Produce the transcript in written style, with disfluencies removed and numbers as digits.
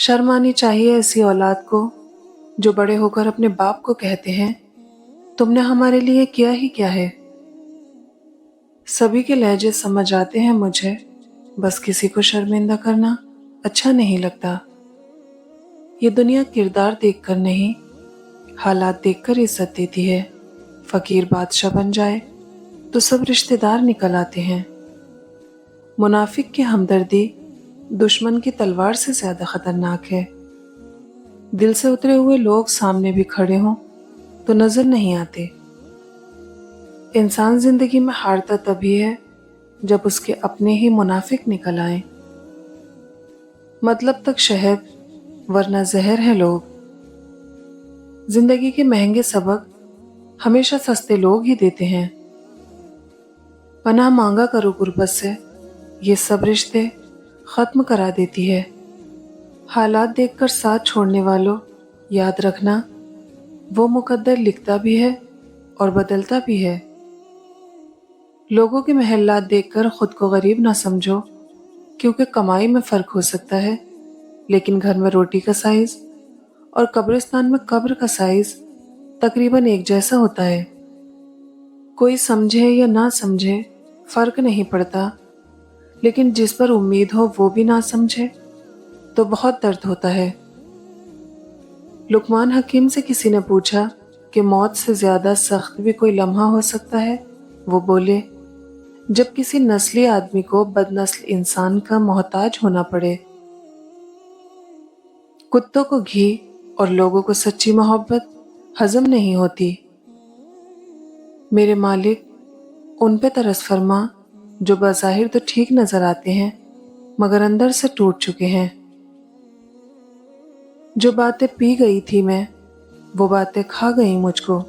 شرم آنی چاہیے ایسی اولاد کو جو بڑے ہو کر اپنے باپ کو کہتے ہیں تم نے ہمارے لیے کیا ہی کیا ہے۔ سبھی کے لہجے سمجھ آتے ہیں مجھے، بس کسی کو شرمندہ کرنا اچھا نہیں لگتا۔ یہ دنیا کردار دیکھ کر نہیں، حالات دیکھ کر عزت دیتی ہے۔ فقیر بادشاہ بن جائے تو سب رشتہ دار نکل آتے ہیں۔ منافق کی ہمدردی دشمن کی تلوار سے زیادہ خطرناک ہے۔ دل سے اترے ہوئے لوگ سامنے بھی کھڑے ہوں تو نظر نہیں آتے۔ انسان زندگی میں ہارتا تبھی ہے جب اس کے اپنے ہی منافق نکل آئیں۔ مطلب تک شہد ورنہ زہر ہے لوگ۔ زندگی کے مہنگے سبق ہمیشہ سستے لوگ ہی دیتے ہیں۔ پناہ مانگا کرو غربت سے، یہ سب رشتے ختم کرا دیتی ہے۔ حالات دیکھ کر ساتھ چھوڑنے والوں، یاد رکھنا وہ مقدر لکھتا بھی ہے اور بدلتا بھی ہے۔ لوگوں کے محلات دیکھ کر خود کو غریب نہ سمجھو، کیونکہ کمائی میں فرق ہو سکتا ہے، لیکن گھر میں روٹی کا سائز اور قبرستان میں قبر کا سائز تقریباً ایک جیسا ہوتا ہے۔ کوئی سمجھے یا نہ سمجھے فرق نہیں پڑتا، لیکن جس پر امید ہو وہ بھی نہ سمجھے تو بہت درد ہوتا ہے۔ لقمان حکیم سے کسی نے پوچھا کہ موت سے زیادہ سخت بھی کوئی لمحہ ہو سکتا ہے؟ وہ بولے، جب کسی نسلی آدمی کو بد نسل انسان کا محتاج ہونا پڑے۔ کتوں کو گھی اور لوگوں کو سچی محبت ہضم نہیں ہوتی۔ میرے مالک ان پہ ترس فرما جو بظاہر تو ٹھیک نظر آتے ہیں مگر اندر سے ٹوٹ چکے ہیں۔ جو باتیں پی گئی تھی میں، وہ باتیں کھا گئی مجھ کو۔